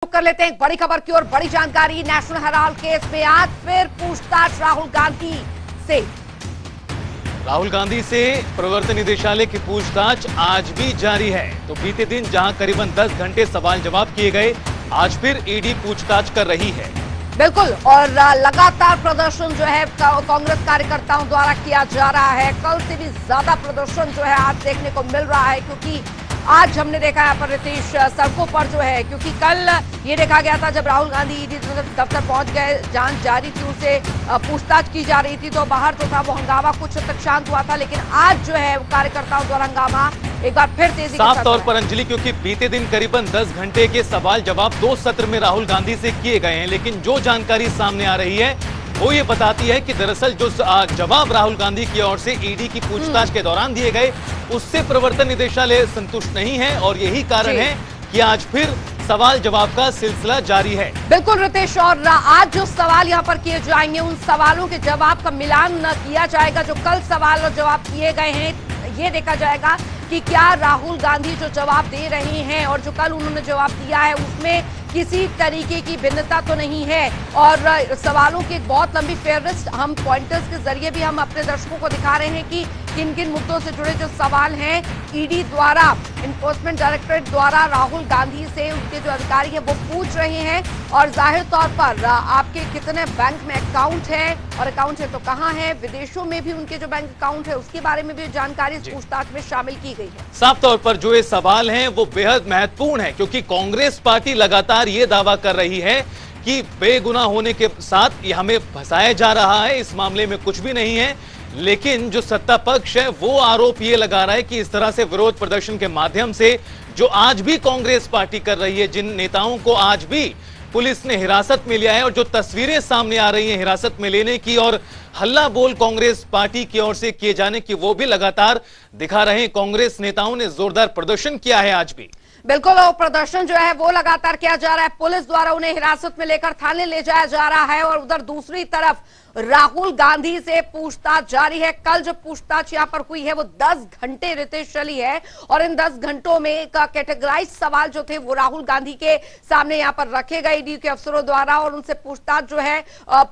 कर लेते हैं एक बड़ी खबर की और बड़ी जानकारी। नेशनल हेराल्ड केस में आज फिर पूछताछ राहुल गांधी से प्रवर्तन निदेशालय की पूछताछ आज भी जारी है। तो बीते दिन जहां करीबन 10 घंटे सवाल जवाब किए गए, आज फिर ईडी पूछताछ कर रही है। बिल्कुल, और लगातार प्रदर्शन जो है कांग्रेस कार्यकर्ताओं द्वारा किया जा रहा है। कल से भी ज्यादा प्रदर्शन जो है आज देखने को मिल रहा है, क्योंकि आज हमने देखा यहाँ पर रितेश सड़कों पर जो है, क्योंकि कल ये देखा गया था जब राहुल गांधी ईडी दफ्तर पहुंच गए, जांच जारी थी, उनसे पूछताछ की जा रही थी, तो बाहर जो था वो हंगामा कुछ तक शांत हुआ था। लेकिन आज जो है कार्यकर्ताओं द्वारा हंगामा एक बार फिर तेजी साफ तौर पर अंजलि, क्योंकि बीते दिन करीबन 10 घंटे के सवाल जवाब 2 सत्र में राहुल गांधी से किए गए हैं, लेकिन जो जानकारी सामने आ रही है वो ये बताती है कि दरअसल जो जवाब राहुल गांधी की ओर से ईडी की पूछताछ के दौरान दिए गए, उससे प्रवर्तन निदेशालय संतुष्ट नहीं है, और यही कारण है कि आज फिर सवाल जवाब का सिलसिला जारी है। बिल्कुल रितेश, और आज जो सवाल यहाँ पर किए जाएंगे उन सवालों के जवाब का मिलान किया जाएगा। जो कल सवाल और जवाब किए गए हैं, ये देखा जाएगा कि क्या राहुल गांधी जो जवाब दे रहे हैं और जो कल उन्होंने जवाब दिया है उसमें किसी तरीके की भिन्नता तो नहीं है। और सवालों की एक बहुत लंबी फेहरिस्त हम पॉइंटर्स के जरिए भी हम अपने दर्शकों को दिखा रहे हैं कि किन किन मुद्दों से जुड़े जो सवाल हैं ईडी द्वारा, इन्फोर्समेंट डायरेक्टरेट द्वारा राहुल गांधी से उनके जो अधिकारी हैं वो पूछ रहे हैं। और जाहिर तौर पर आपके कितने बैंक में अकाउंट है, और अकाउंट है तो कहाँ है, विदेशों में भी उनके जो बैंक अकाउंट है उसके बारे में भी जानकारी इस पूछताछ में शामिल की गई है। साफ तौर पर जो ये सवाल हैं वो बेहद महत्वपूर्ण है, क्योंकि कांग्रेस पार्टी लगातार ये दावा कर रही है कि बेगुनाह होने के साथ ये हमें फंसाया जा रहा है, इस मामले में कुछ भी नहीं है। लेकिन जो सत्ता पक्ष है वो आरोप ये लगा रहा है कि इस तरह से विरोध प्रदर्शन के माध्यम से जो आज भी कांग्रेस पार्टी कर रही है, जिन नेताओं को आज भी पुलिस ने हिरासत में लिया है, और जो तस्वीरें सामने आ रही हैं हिरासत में लेने की और हल्ला बोल कांग्रेस पार्टी की ओर से किए जाने की, वो भी लगातार दिखा रहे हैं। कांग्रेस नेताओं ने जोरदार प्रदर्शन किया है आज भी। बिल्कुल, और प्रदर्शन जो है वो लगातार किया जा रहा है। पुलिस द्वारा उन्हें हिरासत में लेकर थाने ले जाया जा रहा है, और उधर दूसरी तरफ राहुल गांधी से पूछताछ जारी है। कल जो पूछताछ यहां पर हुई है वो 10 घंटे रितेश चली है, और इन 10 घंटों में कैटेगराइज सवाल जो थे वो राहुल गांधी के सामने यहां पर रखे गए ईडी के अफसरों द्वारा, और उनसे पूछताछ जो है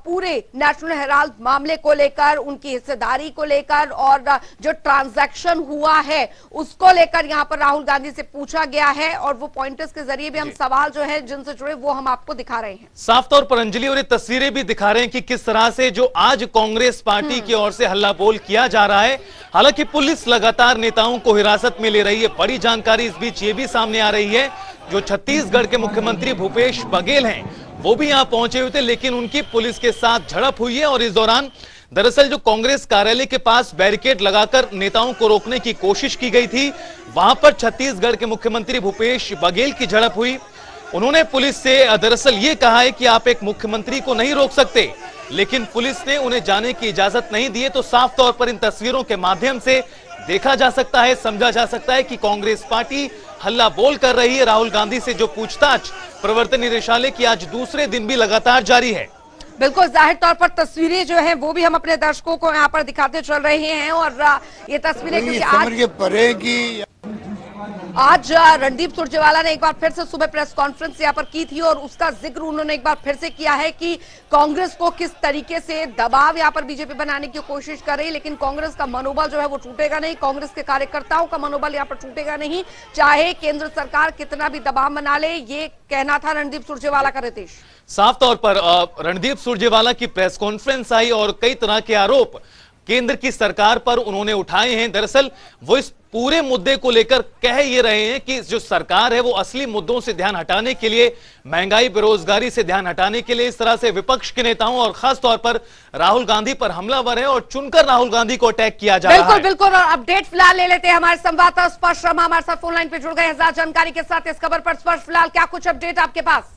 पूरे नेशनल हेराल्ड मामले को लेकर, उनकी हिस्सेदारी को लेकर, और जो ट्रांजैक्शन हुआ है उसको लेकर यहां पर राहुल गांधी से पूछा गया है। और वो पॉइंटर्स के जरिए भी हम सवाल जो है जिनसे जुड़े वो हम आपको दिखा रहे हैं। साफ तौर पर अंजलि, और ये तस्वीरें भी दिखा रहे हैं कि किस तरह से जो आज कांग्रेस पार्टी की ओर से हल्ला बोल किया जा रहा है। हालांकि पुलिस लगातार नेताओं को हिरासत में ले रही है। बड़ी जानकारी इस बीच ये भी सामने आ रही है, जो छत्तीसगढ़ के मुख्यमंत्री भूपेश बघेल हैं वो भी यहां पहुंचे हुए थे, लेकिन उनकी पुलिस के साथ झड़प हुई है। और इस दौरान दरअसल जो कांग्रेस कार्यालय के पास बैरिकेड लगाकर नेताओं को रोकने की कोशिश की गई थी, वहां पर छत्तीसगढ़ के मुख्यमंत्री भूपेश बघेल की झड़प हुई। उन्होंने पुलिस से दरअसल ये कहा है कि आप एक मुख्यमंत्री को नहीं रोक सकते, लेकिन पुलिस ने उन्हें जाने की इजाजत नहीं दी है। तो साफ तौर पर इन तस्वीरों के माध्यम से देखा जा सकता है, समझा जा सकता है कि कांग्रेस पार्टी हल्ला बोल कर रही है। राहुल गांधी से जो पूछताछ प्रवर्तन निदेशालय की आज दूसरे दिन भी लगातार जारी है। बिल्कुल, जाहिर तौर पर तस्वीरें जो हैं वो भी हम अपने दर्शकों को यहाँ पर दिखाते चल रहे हैं, और ये तस्वीरें क्योंकि आज रणदीप सुरजेवाला ने एक बार फिर से सुबह प्रेस कॉन्फ्रेंस यहाँ पर की थी, और उसका जिक्र उन्होंने एक बार फिर से किया है कि कांग्रेस को किस तरीके से दबाव यहाँ पर बीजेपी बनाने की कोशिश कर रही है, लेकिन कांग्रेस का मनोबल जो है वो टूटेगा नहीं। कांग्रेस के कार्यकर्ताओं का मनोबल यहाँ पर टूटेगा नहीं, चाहे केंद्र सरकार कितना भी दबाव बना ले। ये कहना था रणदीप सुरजेवाला का। रितेश, साफ तौर पर रणदीप सुरजेवाला की प्रेस कॉन्फ्रेंस आई और कई तरह के आरोप केंद्र की सरकार पर उन्होंने उठाए हैं। दरअसल वो इस पूरे मुद्दे को लेकर कह ये रहे हैं कि जो सरकार है वो असली मुद्दों से ध्यान हटाने के लिए, महंगाई बेरोजगारी से ध्यान हटाने के लिए इस तरह से विपक्ष के नेताओं और खास तौर पर राहुल गांधी पर हमलावर है, और चुनकर राहुल गांधी को अटैक किया जा रहा है। बिल्कुल, और अपडेट फिलहाल ले लेते हैं। हमारे संवाददाता स्पर्श शर्मा हमारे साथ फोन लाइन पे जुड़ गए हजार जानकारी के साथ इस खबर पर। स्पर्श, फिलहाल क्या कुछ अपडेट आपके पास?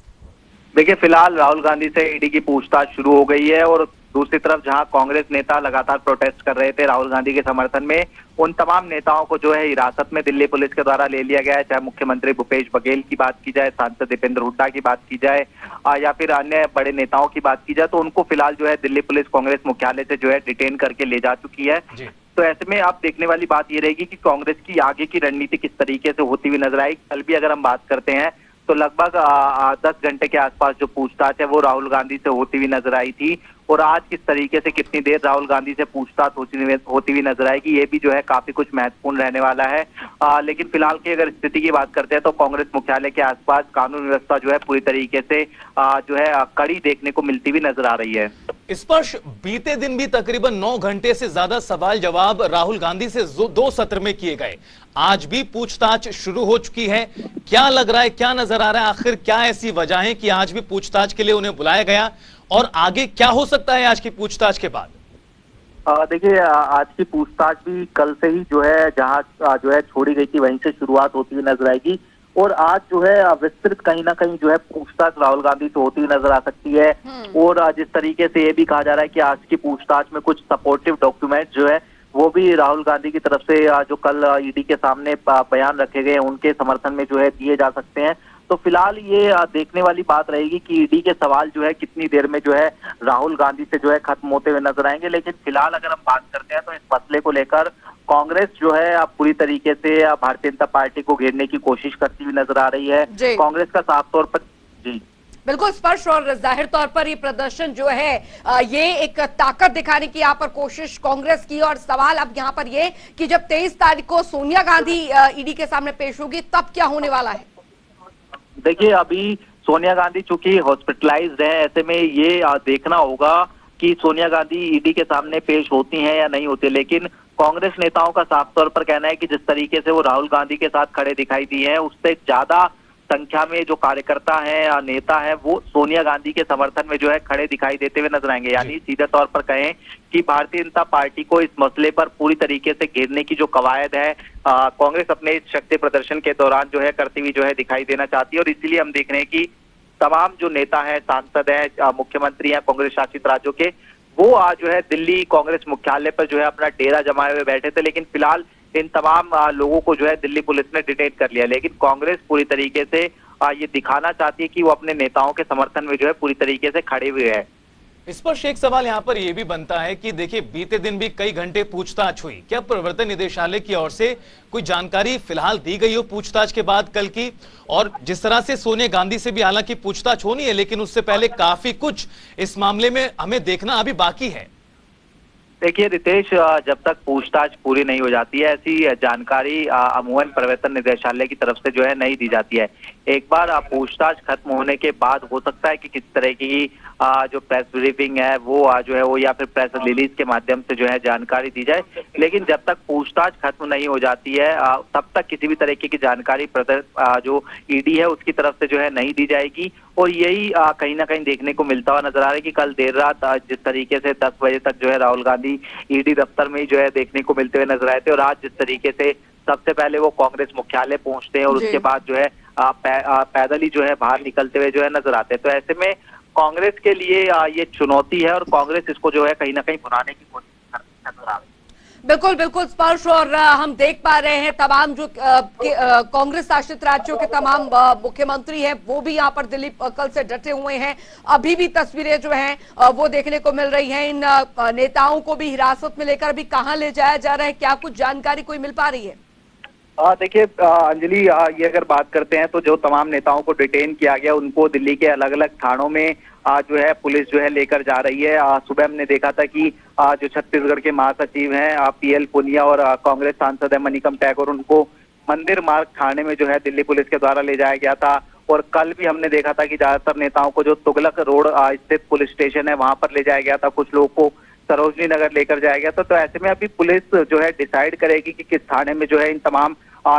देखिए, फिलहाल राहुल गांधी से ईडी की पूछताछ शुरू हो गई है, और दूसरी तरफ जहां कांग्रेस नेता लगातार प्रोटेस्ट कर रहे थे राहुल गांधी के समर्थन में, उन तमाम नेताओं को जो है हिरासत में दिल्ली पुलिस के द्वारा ले लिया गया है। चाहे मुख्यमंत्री भूपेश बघेल की बात की जाए, सांसद दीपेंद्र हुड्डा की बात की जाए, या फिर अन्य बड़े नेताओं की बात की जाए, तो उनको फिलहाल जो है दिल्ली पुलिस कांग्रेस मुख्यालय से जो है डिटेन करके ले जा चुकी है। तो ऐसे में अब देखने वाली बात ये रहेगी कि कांग्रेस की आगे की रणनीति किस तरीके से होती हुई नजर आएगी। कल भी अगर हम बात करते हैं तो लगभग 10 घंटे के आसपास जो पूछताछ है वो राहुल गांधी से होती हुई नजर आई थी। और आज किस तरीके से कितनी देर राहुल गांधी से पूछताछ होती हुई नजर आएगी, ये भी जो है काफी कुछ महत्वपूर्ण रहने वाला है। लेकिन फिलहाल की अगर स्थिति की बात करते हैं तो कांग्रेस मुख्यालय के आसपास कानून व्यवस्था जो है पूरी तरीके से जो है कड़ी देखने को मिलती हुई नजर आ रही है। स्पर्श, बीते दिन भी तकरीबन 9 घंटे से ज्यादा सवाल जवाब राहुल गांधी से 2 सत्र में किए गए। आज भी पूछताछ शुरू हो चुकी है। क्या लग रहा है, क्या नजर आ रहा है, आखिर क्या ऐसी वजह है कि आज भी पूछताछ के लिए उन्हें बुलाया गया, और आगे क्या हो सकता है आज की पूछताछ के बाद? देखिए, आज की पूछताछ भी कल से ही जो है जहां जो है छोड़ी गई थी वहीं से शुरुआत होती हुई नजर आएगी। और आज जो है विस्तृत कहीं ना कहीं जो है पूछताछ राहुल गांधी से होती हुई नजर आ सकती है। और जिस तरीके से ये भी कहा जा रहा है कि आज की पूछताछ में कुछ सपोर्टिव डॉक्यूमेंट जो है वो भी राहुल गांधी की तरफ से जो कल ईडी के सामने बयान रखे गए उनके समर्थन में जो है दिए जा सकते हैं। तो फिलहाल ये देखने वाली बात रहेगी कि ईडी के सवाल जो है कितनी देर में जो है राहुल गांधी से जो है खत्म होते हुए नजर आएंगे। लेकिन फिलहाल अगर हम बात करते हैं तो इस मसले को लेकर कांग्रेस जो है अब पूरी तरीके से भारतीय जनता पार्टी को घेरने की कोशिश करती हुई नजर आ रही है। कांग्रेस का साफ तौर पर जी बिल्कुल स्पष्ट और जाहिर तौर पर ये प्रदर्शन जो है ये एक ताकत दिखाने की यहाँ पर कोशिश कांग्रेस की। और सवाल अब यहाँ पर ये कि जब 23 तारीख को सोनिया गांधी ईडी के सामने पेश होगी तब क्या होने वाला है? देखिए, अभी सोनिया गांधी चूंकि हॉस्पिटलाइज्ड है, ऐसे में ये देखना होगा कि सोनिया गांधी ईडी के सामने पेश होती हैं या नहीं होती। लेकिन कांग्रेस नेताओं का साफ तौर पर कहना है कि जिस तरीके से वो राहुल गांधी के साथ खड़े दिखाई दिए हैं उससे ज्यादा संख्या में जो कार्यकर्ता हैं, नेता हैं, वो सोनिया गांधी के समर्थन में जो है खड़े दिखाई देते हुए नजर आएंगे। यानी सीधे तौर पर कहें कि भारतीय जनता पार्टी को इस मसले पर पूरी तरीके से घेरने की जो कवायद है कांग्रेस अपने इस शक्ति प्रदर्शन के दौरान जो है करती हुई जो है दिखाई देना चाहती है। और इसीलिए हम देख रहे हैं कि तमाम जो नेता है, सांसद है, मुख्यमंत्री हैं कांग्रेस शासित राज्यों के, वो आज जो है दिल्ली कांग्रेस मुख्यालय पर जो है अपना डेरा जमाए हुए बैठे थे। लेकिन फिलहाल इन तमाम लोगों को जो है दिल्ली पुलिस ने डिटेन कर लिया। लेकिन कांग्रेस पूरी तरीके से ये दिखाना चाहती है कि वो अपने नेताओं के समर्थन में जो है पूरी तरीके से खड़े हुए हैं। इस पर एक सवाल यहाँ पर यह भी बनता है कि देखिए, बीते दिन भी कई घंटे पूछताछ हुई। क्या प्रवर्तन निदेशालय की ओर से कोई जानकारी फिलहाल दी गई हो पूछताछ के बाद कल की? और जिस तरह से सोनिया गांधी से भी हालांकि पूछताछ होनी है, लेकिन उससे पहले काफी कुछ इस मामले में हमें देखना अभी बाकी है। देखिए रितेश, जब तक पूछताछ पूरी नहीं हो जाती है ऐसी जानकारी अमूमन प्रवर्तन निदेशालय की तरफ से जो है नहीं दी जाती है। एक बार पूछताछ खत्म होने के बाद हो सकता है कि किस तरह की जो प्रेस ब्रीफिंग है वो जो है वो या फिर प्रेस रिलीज के माध्यम से जो है जानकारी दी जाए। लेकिन जब तक पूछताछ खत्म नहीं हो जाती है तब तक किसी भी तरीके की जानकारी जो ईडी है उसकी तरफ से जो है नहीं दी जाएगी। और यही कहीं ना कहीं देखने को मिलता हुआ नजर आ रहा है कि कल देर रात जिस तरीके से 10 बजे तक जो है राहुल गांधी ईडी दफ्तर में ही जो है देखने को मिलते हुए नजर आए थे, और आज जिस तरीके से सबसे पहले वो कांग्रेस मुख्यालय पहुंचते हैं और उसके बाद जो है पैदल ही जो है बाहर निकलते हुए जो है नजर आते हैं। तो ऐसे में कांग्रेस के लिए ये चुनौती है और कांग्रेस इसको जो है कहीं ना कहीं भुनाने की कोशिश करती नजर आ रही है। बिल्कुल बिल्कुल स्पर्श, और हम देख पा रहे हैं तमाम जो कांग्रेस शासित राज्यों के तमाम मुख्यमंत्री हैं वो भी यहाँ पर दिल्ली कल से डटे हुए हैं। अभी भी तस्वीरें जो हैं वो देखने को मिल रही हैं। इन नेताओं को भी हिरासत में लेकर अभी कहाँ ले जाया जा रहा है, क्या कुछ जानकारी कोई मिल पा रही है? देखिए अंजलि, ये अगर बात करते हैं तो जो तमाम नेताओं को डिटेन किया गया उनको दिल्ली के अलग अलग थानों में जो है पुलिस जो है लेकर जा रही है। सुबह हमने देखा था कि जो छत्तीसगढ़ के महासचिव हैं पीएल पुनिया और कांग्रेस सांसद है मनिकम टैगोर, उनको मंदिर मार्ग थाने में जो है दिल्ली पुलिस के द्वारा ले जाया गया था। और कल भी हमने देखा था कि ज्यादातर नेताओं को जो तुगलक रोड स्थित पुलिस स्टेशन है वहां पर ले जाया गया था, कुछ लोगों को सरोजनी नगर लेकर जाया गया था। तो ऐसे में अभी पुलिस जो है डिसाइड करेगी कि किस थाने में जो है इन तमाम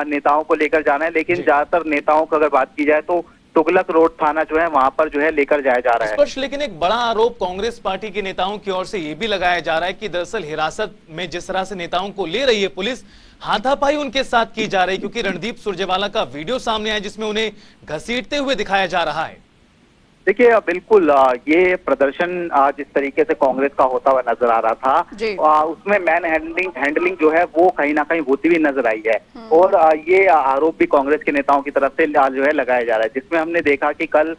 नेताओं को लेकर जाना है। लेकिन ज्यादातर नेताओं की अगर बात की जाए तो तुगलक रोड थाना जो है वहां पर जो है लेकर जाया जा रहा है। लेकिन एक बड़ा आरोप कांग्रेस पार्टी के नेताओं की ओर से यह भी लगाया जा रहा है कि दरअसल हिरासत में जिस तरह से नेताओं को ले रही है पुलिस, हाथापाई उनके साथ की जा रही है। क्योंकि रणदीप सुरजेवाला का वीडियो सामने आया जिसमें उन्हें घसीटते हुए दिखाया जा रहा है। देखिए बिल्कुल, ये प्रदर्शन जिस तरीके से कांग्रेस का होता हुआ नजर आ रहा था उसमें मैन हैंडलिंग जो है वो कहीं ना कहीं होती हुई नजर आई है। और ये आरोप भी कांग्रेस के नेताओं की तरफ से जो है लगाया जा रहा है, जिसमें हमने देखा कि कल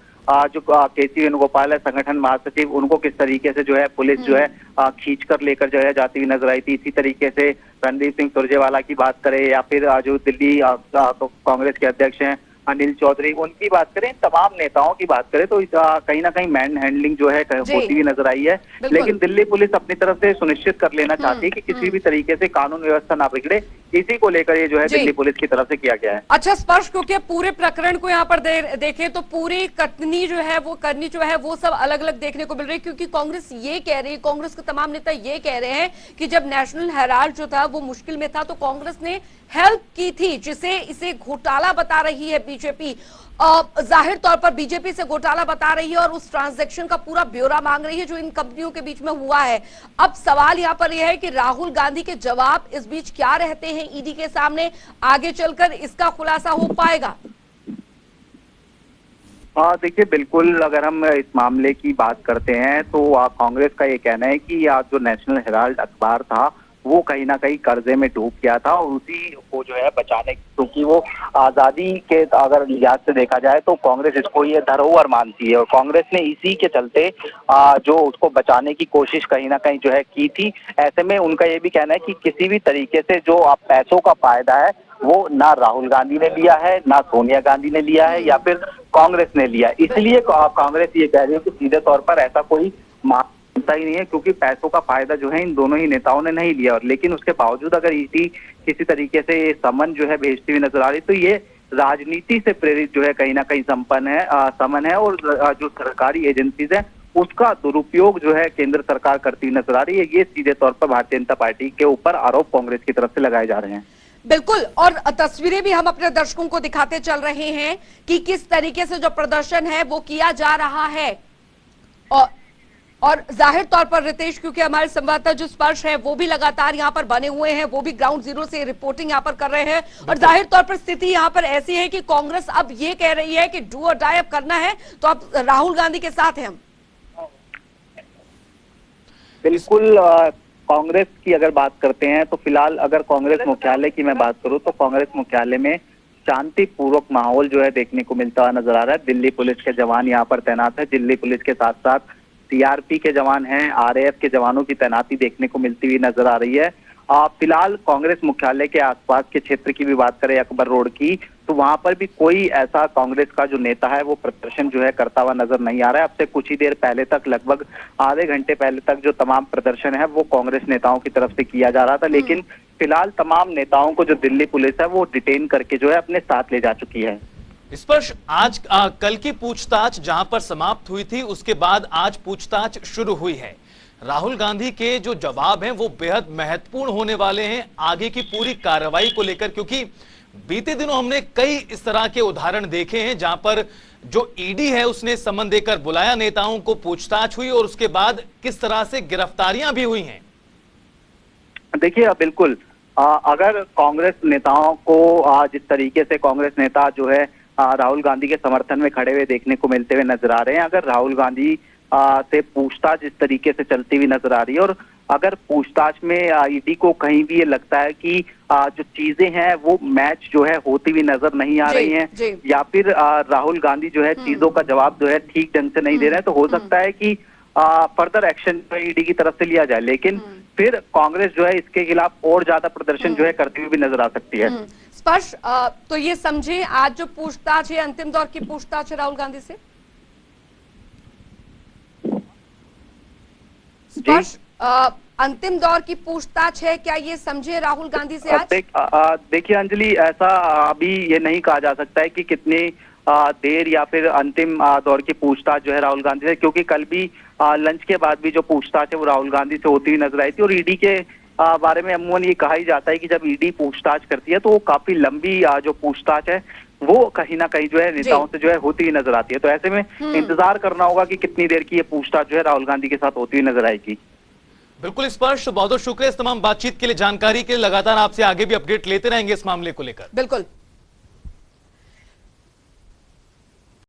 जो केसी वेणुगोपाल है संगठन महासचिव, उनको किस तरीके से जो है पुलिस जो है खींचकर लेकर जो है जाती हुई नजर आई थी। इसी तरीके से रणदीप सिंह सुरजेवाला की बात करें या फिर जो दिल्ली कांग्रेस के अध्यक्ष हैं अनिल चौधरी, उनकी बात करें, तमाम नेताओं की बात करें तो कहीं ना कहीं मैन हैंडलिंग जो है होती हुई नजर आई है। लेकिन दिल्ली पुलिस अपनी तरफ से सुनिश्चित कर लेना चाहती है कि किसी भी तरीके से कानून व्यवस्था ना बिगड़े, इसी को लेकर ये जो है दिल्ली पुलिस की तरफ से किया गया है। अच्छा स्पर्श, क्योंकि पूरे प्रकरण को यहाँ पर देखें तो पूरी कटनी जो है वो करनी जो है वो सब अलग अलग देखने को मिल रही है, क्योंकि कांग्रेस ये कह रही है, कांग्रेस के तमाम नेता ये कह रहे हैं कि जब नेशनल हेराल्ड जो था वो मुश्किल में था तो कांग्रेस ने हेल्प की थी, जिसे इसे घोटाला बता रही है बीजेपी। जाहिर तौर पर बीजेपी से घोटाला बता रही है और उस ट्रांजैक्शन का पूरा ब्यौरा मांग रही है जो इन कंपनियों के बीच में हुआ है। अब सवाल यहाँ पर यह है कि राहुल गांधी के जवाब इस बीच क्या रहते हैं ईडी के सामने, आगे चलकर इसका खुलासा हो पाएगा? देखिए, बिल्कुल अगर हम इस मामले की बात करते हैं तो कांग्रेस का ये कहना है कि जो नेशनल हेराल्ड अखबार था वो कहीं ना कहीं कर्जे में डूब गया था और उसी को जो है बचाने, क्योंकि वो आजादी के अगर लिहाज से देखा जाए तो कांग्रेस इसको ये धरोहर मानती है और कांग्रेस ने इसी के चलते जो उसको बचाने की कोशिश कहीं ना कहीं जो है की थी। ऐसे में उनका ये भी कहना है कि किसी भी तरीके से जो पैसों का फायदा है वो ना राहुल गांधी ने लिया है, ना सोनिया गांधी ने लिया है या फिर कांग्रेस ने लिया, इसलिए कांग्रेस ये कह रही है कि सीधे तौर पर ऐसा कोई ही नहीं है, क्योंकि पैसों का फायदा जो है इन दोनों ही नेताओं ने नहीं लिया। और लेकिन उसके बावजूद अगर ईडी किसी तरीके से समन जो है भेजती हुई नजर आ रही तो ये राजनीति से प्रेरित जो है कहीं ना कहीं समन है और जो सरकारी एजेंसीज है उसका दुरुपयोग जो है केंद्र सरकार करती हुई नजर आ रही है। ये सीधे तौर पर भारतीय जनता पार्टी के ऊपर आरोप कांग्रेस की तरफ से लगाए जा रहे हैं। बिल्कुल, और तस्वीरें भी हम अपने दर्शकों को दिखाते चल रहे हैं कि किस तरीके से जो प्रदर्शन है वो किया जा रहा है। और जाहिर तौर पर रितेश, क्योंकि हमारे संवाददाता जो स्पर्श है वो भी लगातार यहाँ पर बने हुए हैं, वो भी ग्राउंड जीरो से रिपोर्टिंग यहाँ पर कर रहे हैं और जाहिर तौर पर स्थिति यहाँ पर ऐसी है कि कांग्रेस अब ये कह रही है कि डू और डाई अब करना है तो अब राहुल गांधी के साथ हैं हम। बिल्कुल, कांग्रेस की अगर बात करते हैं तो फिलहाल अगर कांग्रेस मुख्यालय की मैं बात करूं तो कांग्रेस मुख्यालय में शांतिपूर्वक माहौल जो है देखने को मिलता हुआ नजर आ रहा है। दिल्ली पुलिस के जवान यहाँ पर तैनात है, दिल्ली पुलिस के साथ साथ सीआरपी के जवान हैं, आरएएफ के जवानों की तैनाती देखने को मिलती हुई नजर आ रही है। फिलहाल कांग्रेस मुख्यालय के आसपास के क्षेत्र की भी बात करें, अकबर रोड की, तो वहां पर भी कोई ऐसा कांग्रेस का जो नेता है वो प्रदर्शन जो है करता हुआ नजर नहीं आ रहा है। अब से कुछ ही देर पहले तक, लगभग आधे घंटे पहले तक जो तमाम प्रदर्शन है वो कांग्रेस नेताओं की तरफ से किया जा रहा था, लेकिन फिलहाल तमाम नेताओं को जो दिल्ली पुलिस है वो डिटेन करके जो है अपने साथ ले जा चुकी है। स्पर्श, आज कल की पूछताछ जहां पर समाप्त हुई थी उसके बाद आज पूछताछ शुरू हुई है। राहुल गांधी के जो जवाब हैं वो बेहद महत्वपूर्ण होने वाले हैं आगे की पूरी कार्रवाई को लेकर, क्योंकि बीते दिनों हमने कई इस तरह के उदाहरण देखे हैं जहां पर जो ईडी है उसने समन देकर बुलाया नेताओं को, पूछताछ हुई और उसके बाद किस तरह से गिरफ्तारियां भी हुई हैं। देखिए, बिल्कुल अगर कांग्रेस नेताओं को जिस तरीके से कांग्रेस नेता जो है राहुल गांधी के समर्थन में खड़े हुए देखने को मिलते हुए नजर आ रहे हैं, अगर राहुल गांधी से पूछताछ इस तरीके से चलती हुई नजर आ रही है और अगर पूछताछ में ईडी को कहीं भी ये लगता है कि जो चीजें हैं वो मैच जो है होती हुई नजर नहीं आ रही हैं या फिर राहुल गांधी जो है चीजों का जवाब जो है ठीक ढंग से नहीं दे रहे हैं, तो हो सकता है कि फर्दर एक्शन ईडी की तरफ से लिया जाए। लेकिन फिर कांग्रेस जो है इसके खिलाफ और ज्यादा प्रदर्शन जो है करती हुई भी नजर आ सकती है। स्पर्श, तो ये समझे आज जो पूछताछ है अंतिम दौर की पूछताछ है राहुल गांधी से। स्पर्श, अंतिम दौर की पूछताछ है, क्या ये समझे राहुल गांधी से आज? देखिए अंजलि, ऐसा अभी ये नहीं कहा जा सकता है कि कितनी देर या फिर अंतिम दौर की पूछताछ जो है राहुल गांधी से, क्योंकि कल भी लंच के बाद भी जो पूछताछ है वो राहुल गांधी से होती हुई नजर आई थी और ईडी के बारे में अमूमन ये कहा ही जाता है कि जब ईडी पूछताछ करती है तो वो काफी लंबी जो पूछताछ है वो कहीं ना कहीं जो है नेताओं से जो है होती हुई नजर आती है। तो ऐसे में इंतजार करना होगा कि कितनी देर की ये पूछताछ जो है राहुल गांधी के साथ होती हुई नजर आएगी। बिल्कुल स्पर्श, बहुत बहुत शुक्रिया इस तमाम बातचीत के लिए, जानकारी के लिए। लगातार आपसे आगे भी अपडेट लेते रहेंगे इस मामले को लेकर। बिल्कुल।